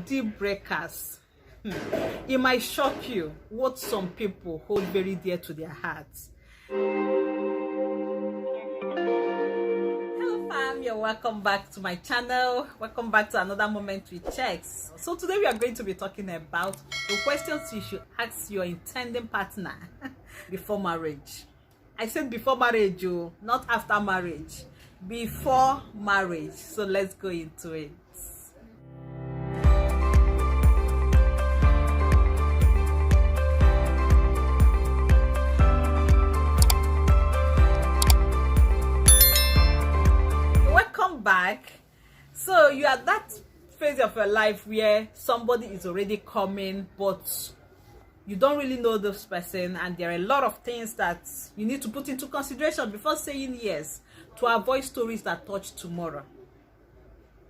deal breakers. It might shock you what some people hold very dear to their hearts. Hello fam, you're welcome back to my channel. Welcome back to another Moment with Checks. So today we are going to be talking about the questions you should ask your intending partner before marriage. I said before marriage, not after marriage. Before marriage. So let's go into it. Back. So you are that phase of your life where somebody is already coming, but you don't really know this person, and there are a lot of things that you need to put into consideration before saying yes to avoid stories that touch tomorrow.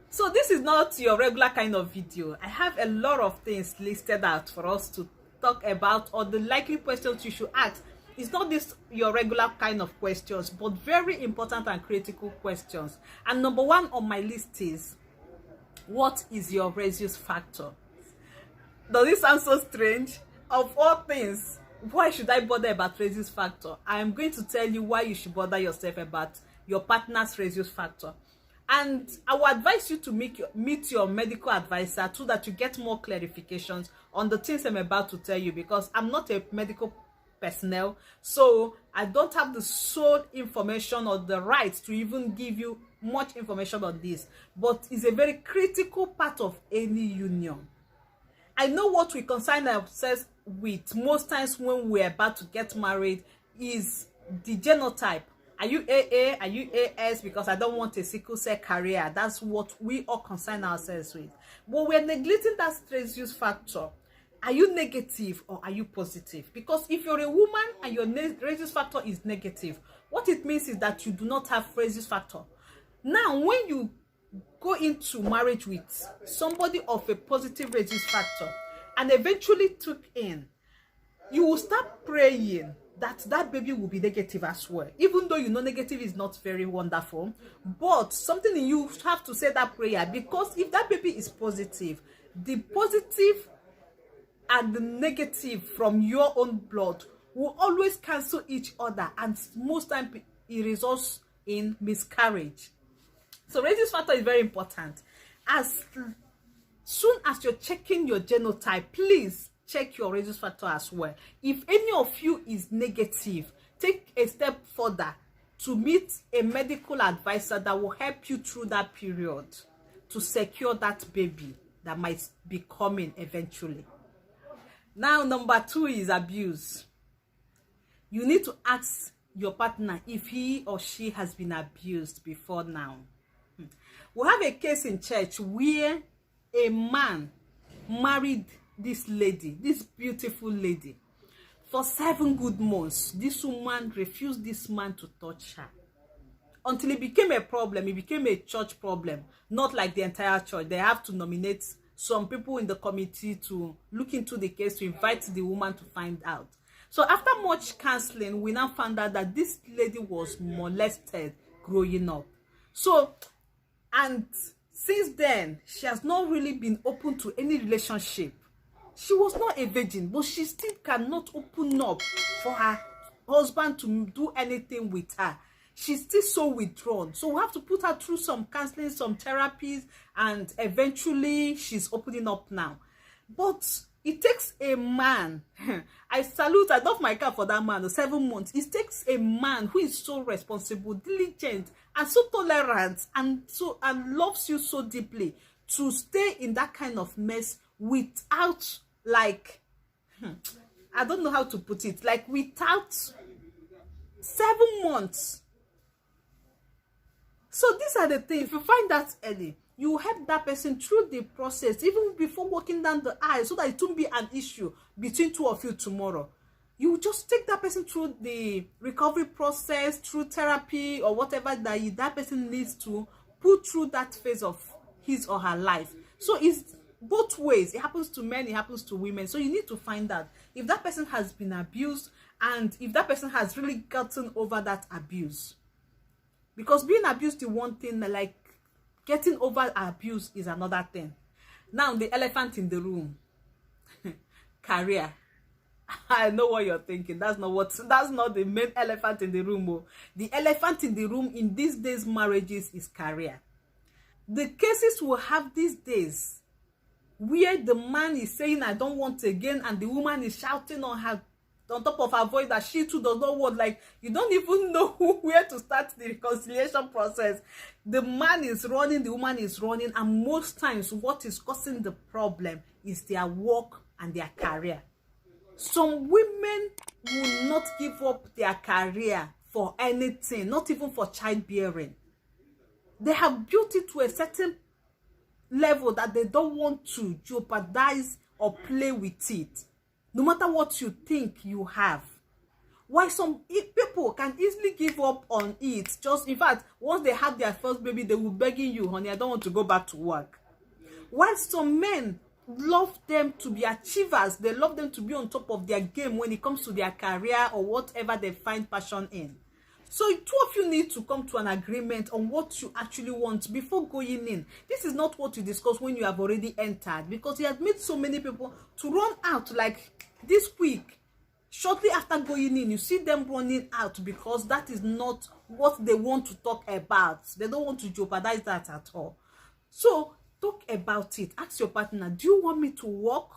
So this is not your regular kind of video. I have a lot of things listed out for us to talk about, or the likely questions you should ask. It's not this your regular kind of questions, but very important and critical questions. And number one on my list is, what is your rhesus factor? Does this sound so strange? Of all things, why should I bother about rhesus factor? I am going to tell you why you should bother yourself about your partner's rhesus factor. And I will advise you to meet your medical advisor so that you get more clarifications on the things I'm about to tell you, because I'm not a medical personnel, so I don't have the sole information or the right to even give you much information on this, but it's a very critical part of any union. I know what we concern ourselves with most times when we're about to get married is the genotype. Are you AA? Are you AS? Because I don't want a sickle cell carrier. That's what we all concern ourselves with. But we're neglecting that rhesus factor. Are you negative or are you positive? Because if you're a woman and your rhesus factor is negative, what it means is that you do not have rhesus factor. Now, when you go into marriage with somebody of a positive rhesus factor and eventually took in, you will start praying that baby will be negative as well. Even though you know negative is not very wonderful, but something in you have to say that prayer, because if that baby is positive, the positive and the negative from your own blood will always cancel each other, and most times it results in miscarriage. So rhesus factor is very important. As soon as you're checking your genotype, please check your rhesus factor as well. If any of you is negative, take a step further to meet a medical advisor that will help you through that period to secure that baby that might be coming eventually. Now, number two is abuse. You need to ask your partner if he or she has been abused before now. We have a case in church where a man married this lady, this beautiful lady, for 7 good months. This woman refused this man to touch her until it became a problem. It became a church problem, not like the entire church. They have to nominate some people in the committee to look into the case, to invite the woman to find out. So after much counseling, we now found out that this lady was molested growing up. So, and since then, she has not really been open to any relationship. She was not a virgin, but she still cannot open up for her husband to do anything with her. She's still so withdrawn. So we have to put her through some counseling, some therapies, and eventually she's opening up now. But it takes a man. I love my car for that man, 7 months. It takes a man who is so responsible, diligent, and so tolerant, and loves you so deeply to stay in that kind of mess without, like, I don't know how to put it, like without 7 months. So these are the things. If you find that early, you help that person through the process, even before walking down the aisle, so that it won't be an issue between two of you tomorrow. You just take that person through the recovery process, through therapy, or whatever that person needs to put through that phase of his or her life. So it's both ways. It happens to men, it happens to women. So you need to find out if that person has been abused, and if that person has really gotten over that abuse. Because being abused is one thing, like getting over abuse is another thing. Now, the elephant in the room, career. I know what you're thinking. That's not the main elephant in the room. Oh. The elephant in the room in these days marriages is career. The cases we have these days where the man is saying I don't want again, and the woman is shouting on top of her voice that she too does not want, like you don't even know where to start the reconciliation process. The man is running, the woman is running, and most times what is causing the problem is their work and their career. Some women will not give up their career for anything, not even for childbearing. They have built it to a certain level that they don't want to jeopardize or play with it, no matter what you think you have. Why some people can easily give up on it. Just, in fact, once they have their first baby, they will begging you, honey, I don't want to go back to work. While some men love them to be achievers, they love them to be on top of their game when it comes to their career or whatever they find passion in. So two of you need to come to an agreement on what you actually want before going in. This is not what you discuss when you have already entered, because it has made so many people to run out like this quick. Shortly after going in, you see them running out because that is not what they want to talk about. They don't want to jeopardize that at all. So talk about it. Ask your partner, do you want me to work?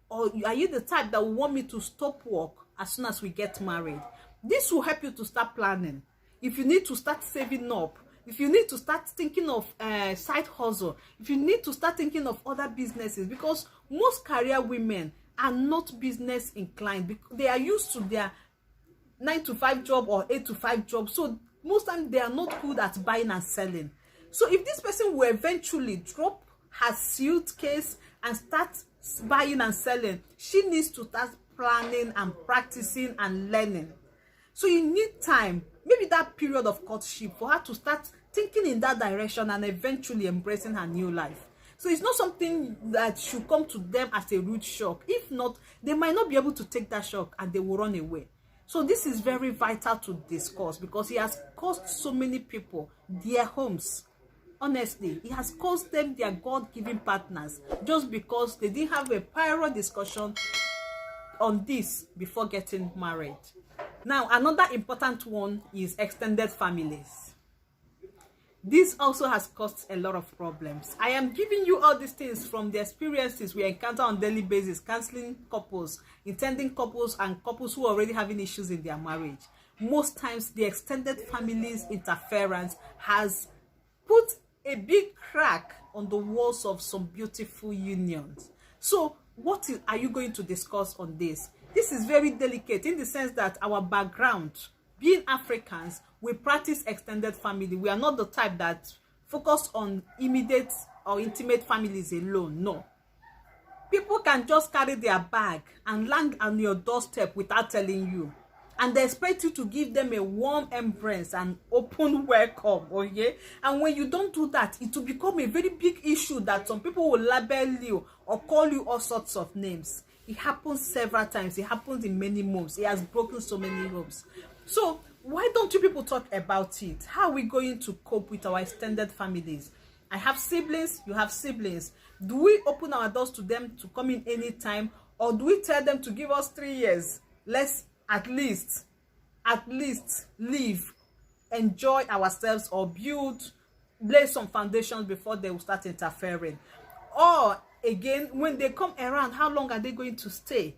Or are you the type that will want me to stop work as soon as we get married? This will help you to start planning. If you need to start saving up, if you need to start thinking of side hustle, if you need to start thinking of other businesses, because most career women are not business inclined, because they are used to their 9-to-5 job or 8-to-5 job. So most times they are not good at buying and selling. So if this person will eventually drop her suitcase and start buying and selling, she needs to start planning and practicing and learning. So you need time, maybe that period of courtship, for her to start thinking in that direction and eventually embracing her new life. So it's not something that should come to them as a rude shock. If not, they might not be able to take that shock and they will run away. So this is very vital to discuss, because it has cost so many people their homes. Honestly, it has cost them their God-given partners just because they didn't have a prior discussion on this before getting married. Now, another important one is extended families. This also has caused a lot of problems. I am giving you all these things from the experiences we encounter on a daily basis, counseling couples, intending couples, and couples who are already having issues in their marriage. Most times, the extended families interference has put a big crack on the walls of some beautiful unions. So, are you going to discuss on this? This is very delicate in the sense that our background, being Africans, we practice extended family. We are not the type that focus on immediate or intimate families alone. No. People can just carry their bag and land on your doorstep without telling you. And they expect you to give them a warm embrace and open welcome, okay? And when you don't do that, it will become a very big issue that some people will label you or call you all sorts of names. It happens several times. It happens in many homes. It has broken so many homes. So why don't you people talk about it? How are we going to cope with our extended families? I have siblings, you have siblings. Do we open our doors to them to come in anytime, or do we tell them to give us 3 years? Let's at least live, enjoy ourselves, or lay some foundations before they will start interfering. Or again, when they come around, how long are they going to stay?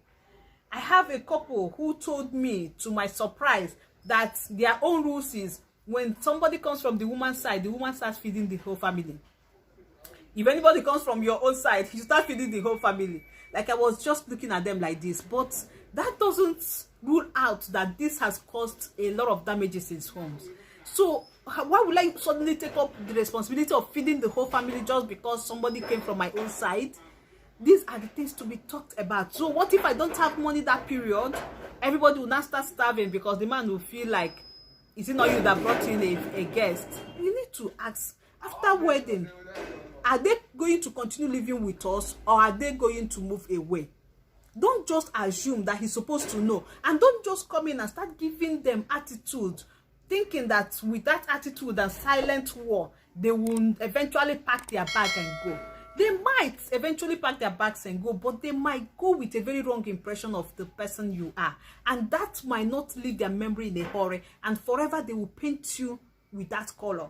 I have a couple who told me, to my surprise, that their own rules is when somebody comes from the woman's side, the woman starts feeding the whole family. If anybody comes from your own side, you start feeding the whole family. Like, I was just looking at them like this, but that doesn't rule out that this has caused a lot of damages in homes. So why would I suddenly take up the responsibility of feeding the whole family just because somebody came from my own side? These are the things to be talked about. So what if I don't have money that period? Everybody will now start starving because the man will feel like, is it not you that brought in a guest? You need to ask, after wedding, are they going to continue living with us, or are they going to move away? Don't just assume that he's supposed to know, and don't just come in and start giving them attitude, thinking that with that attitude and silent war, they will eventually pack their bag and go. They might eventually pack their bags and go, but they might go with a very wrong impression of the person you are, and that might not leave their memory in a hurry, and forever they will paint you with that color.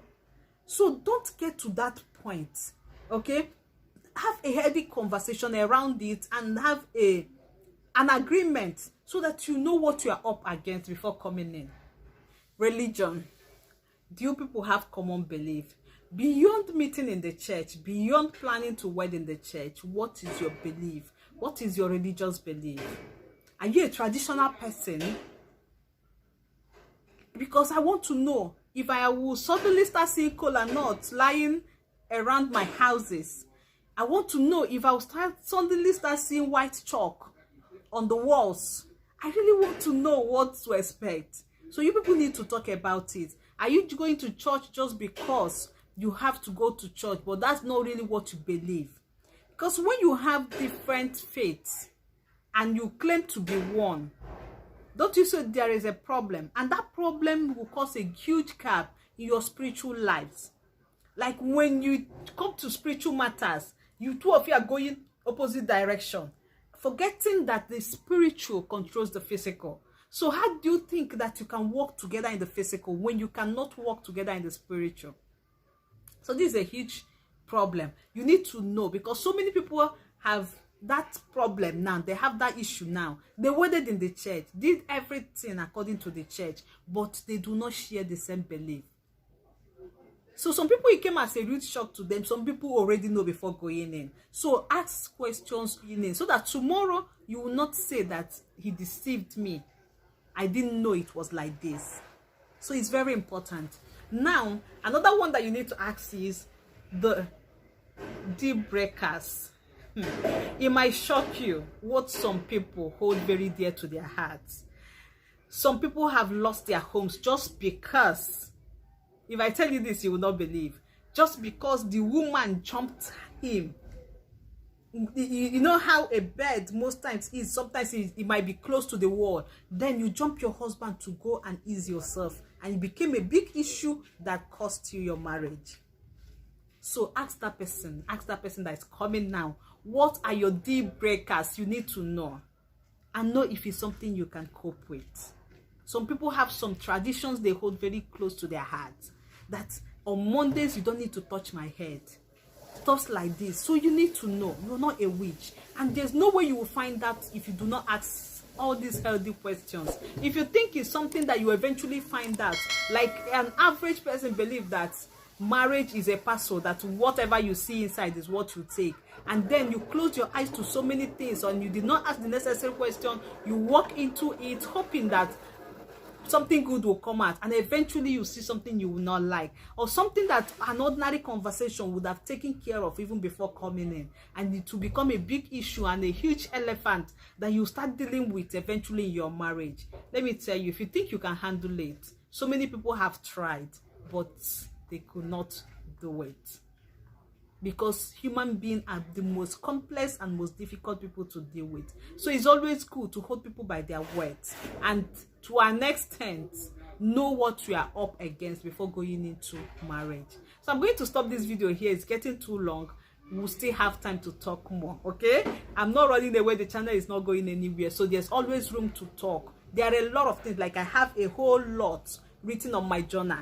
So don't get to that point, okay? Have a healthy conversation around it and have an agreement so that you know what you are up against before coming in. Religion. Do you people have common belief? Beyond meeting in the church, beyond planning to wed in the church, what is your belief? What is your religious belief? Are you a traditional person? Because I want to know if I will suddenly start seeing kola nuts lying around my houses. I want to know if I will suddenly start seeing white chalk on the walls. I really want to know what to expect. So you people need to talk about it. Are you going to church just because you have to go to church, but that's not really what you believe? Because when you have different faiths and you claim to be one, don't you say there is a problem? And that problem will cause a huge gap in your spiritual lives. Like when you come to spiritual matters, you two of you are going opposite direction, forgetting that the spiritual controls the physical. So how do you think that you can work together in the physical when you cannot work together in the spiritual? So this is a huge problem. You need to know, because so many people have that problem now. They have that issue now. They wedded in the church, did everything according to the church, but they do not share the same belief. So some people, it came as a rude shock to them. Some people already know before going in. So ask questions in, so that tomorrow you will not say that he deceived me. I didn't know it was like this. So it's very important. Now, another one that you need to ask is the deal breakers. It might shock you what some people hold very dear to their hearts. Some people have lost their homes just because, if I tell you this, you will not believe, just because the woman jumped him. You know how a bed most times is, sometimes it might be close to the wall, then you jump your husband to go and ease yourself, and it became a big issue that cost you your marriage. So ask that person that is coming now, what are your deal breakers? You need to know, and know if it's something you can cope with. Some people have some traditions they hold very close to their hearts, that on Mondays you don't need to touch my head, stuff like this. So you need to know you're not a witch, and there's no way you will find that if you do not ask all these healthy questions. If you think it's something that you eventually find out, like an average person believe that marriage is a parcel, that whatever you see inside is what you take, and then you close your eyes to so many things and you did not ask the necessary question, you walk into it hoping that something good will come out, and eventually you see something you will not like, or something that an ordinary conversation would have taken care of even before coming in, and it will become a big issue and a huge elephant that you start dealing with eventually in your marriage. Let me tell you, if you think you can handle it, so many people have tried, but they could not do it, because human beings are the most complex and most difficult people to deal with. So it's always good to hold people by their words, and to an extent know what you are up against before going into marriage. So I'm going to stop this video here. It's getting too long. We'll still have time to talk more, okay? I'm not running away. The channel is not going anywhere, so there's always room to talk. There are a lot of things, like I have a whole lot written on my journal,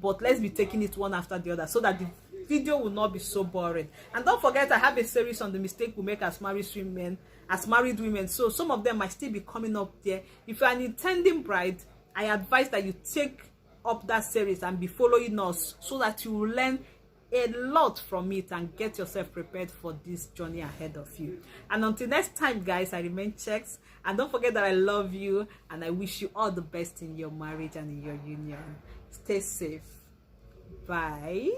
but let's be taking it one after the other so that the video will not be so boring. And don't forget, I have a series on the mistake we make as married women, so some of them might still be coming up there. If you're an intending bride, I advise that you take up that series and be following us, so that you will learn a lot from it and get yourself prepared for this journey ahead of you. And until next time, guys, I remain Checks, and don't forget that I love you and I wish you all the best in your marriage and in your union. Stay safe. Bye.